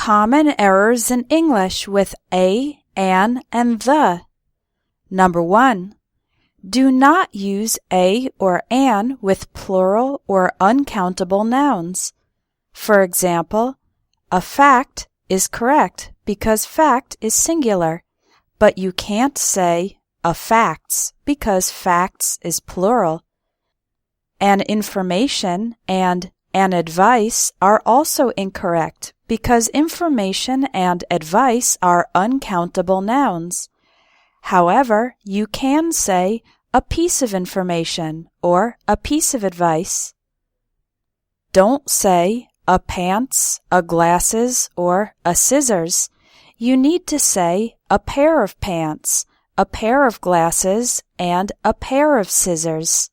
Common errors in English with a, an, and the. Number 1. Do not use a or an with plural or uncountable nouns. For example, a fact is correct because fact is singular, but you can't say a facts because facts is plural. An information and an advice are also incorrect because information and advice are uncountable nouns. However, you can say a piece of information or a piece of advice. Don't say a pants, a glasses, or a scissors. You need to say a pair of pants, a pair of glasses, and a pair of scissors.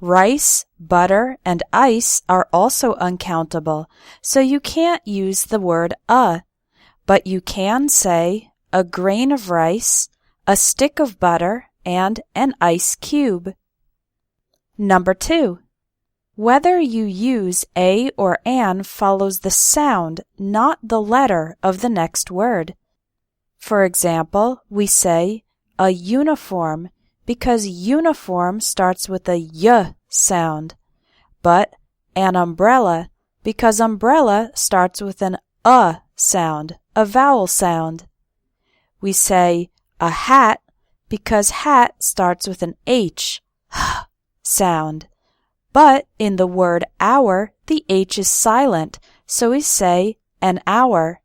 Rice, butter, and ice are also uncountable, so you can't use the word a, but you can say a grain of rice, a stick of butter, and an ice cube. Number 2. Whether you use a or an follows the sound, not the letter of the next word. For example, we say a uniform because uniform starts with a y sound, but an umbrella because umbrella starts with an a sound, a vowel sound. We say a hat because hat starts with an h sound, but in the word hour, the h is silent, so we say an hour.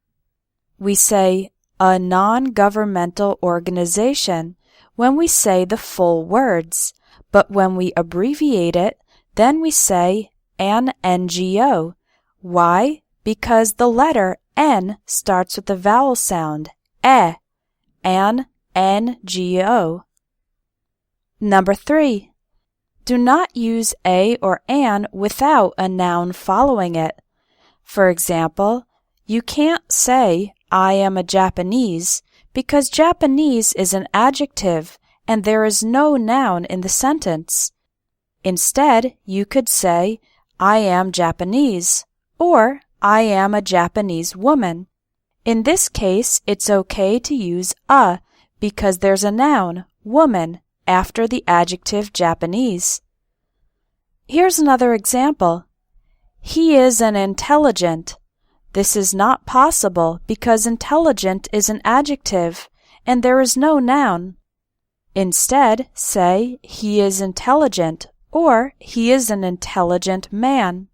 We say a non-governmental organization when we say the full words, but when we abbreviate it, then we say an NGO. Why? Because the letter N starts with the vowel sound, an NGO. Number 3. Do not use a or an without a noun following it. For example, you can't say I am a Japanese because Japanese is an adjective and there is no noun in the sentence. Instead, you could say I am Japanese or I am a Japanese woman. In this case, it's okay to use a because there's a noun, woman, after the adjective Japanese. Here's another example. He is an intelligent. This is not possible because intelligent is an adjective and there is no noun. Instead, say he is intelligent or he is an intelligent man.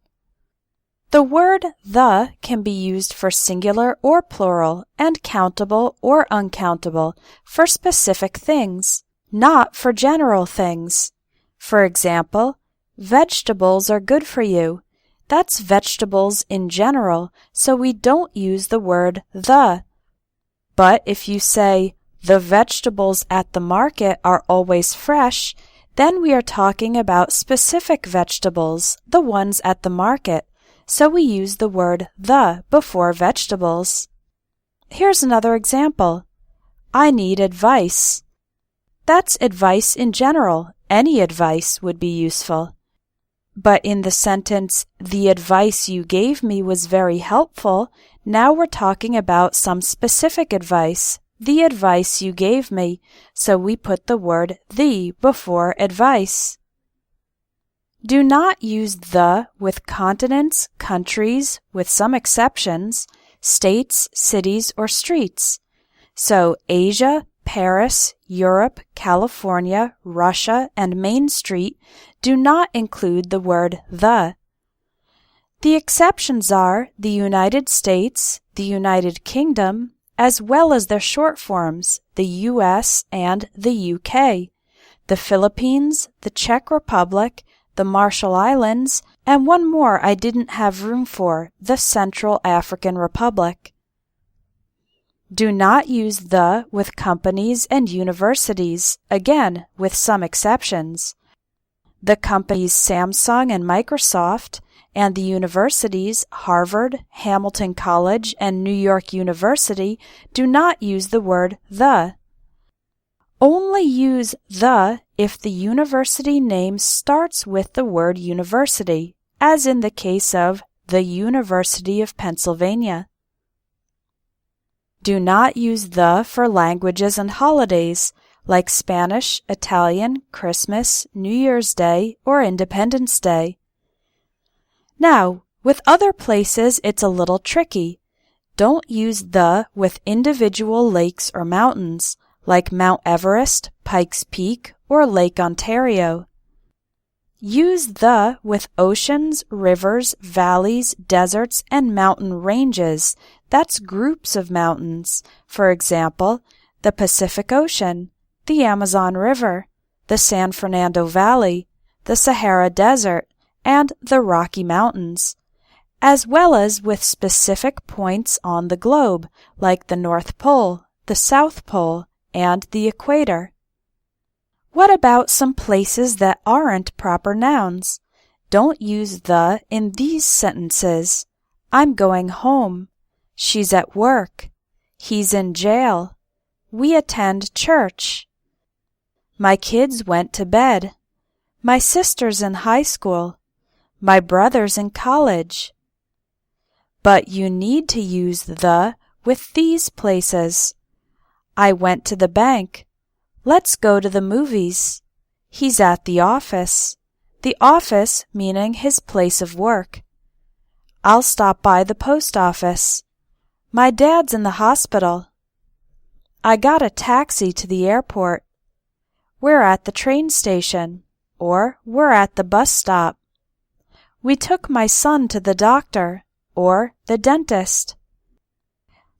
The word the can be used for singular or plural and countable or uncountable for specific things, not for general things. For example, vegetables are good for you. That's vegetables in general, so we don't use the word the. But if you say, the vegetables at the market are always fresh, then we are talking about specific vegetables, the ones at the market, so we use the word the before vegetables. Here's another example. I need advice. That's advice in general. Any advice would be useful. But in the sentence, the advice you gave me was very helpful, now we're talking about some specific advice, the advice you gave me, so we put the word the before advice. Do not use the with continents, countries, with some exceptions, states, cities, or streets. So Asia, Paris, Europe, California, Russia, and Main Street do not include the word the. The exceptions are the United States, the United Kingdom, as well as their short forms, the US and the UK, the Philippines, the Czech Republic, the Marshall Islands, and one more I didn't have room for, the Central African Republic. Do not use the with companies and universities, again, with some exceptions. The companies Samsung and Microsoft, and the universities Harvard, Hamilton College, and New York University do not use the word the. Only use the if the university name starts with the word university, as in the case of the University of Pennsylvania. Do not use the for languages and holidays like Spanish, Italian, Christmas, New Year's Day, or Independence Day. Now, with other places it's a little tricky. Don't use the with individual lakes or mountains like Mount Everest, Pikes Peak, or Lake Ontario. Use the with oceans, rivers, valleys, deserts, and mountain ranges. That's groups of mountains. For example, the Pacific Ocean, the Amazon River, the San Fernando Valley, the Sahara Desert, and the Rocky Mountains, as well as with specific points on the globe, like the North Pole, the South Pole, and the equator. What about some places that aren't proper nouns? Don't use the in these sentences. I'm going home. She's at work. He's in jail. We attend church. My kids went to bed. My sister's in high school. My brother's in college. But you need to use the with these places. I went to the bank. Let's go to the movies. He's at the office. The office meaning his place of work. I'll stop by the post office. My dad's in the hospital. I got a taxi to the airport. We're at the train station, or we're at the bus stop. We took my son to the doctor, or the dentist.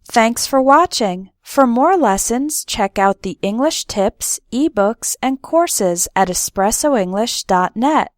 Thanks for watching. For more lessons, check out the English tips, ebooks, and courses at espressoenglish.net.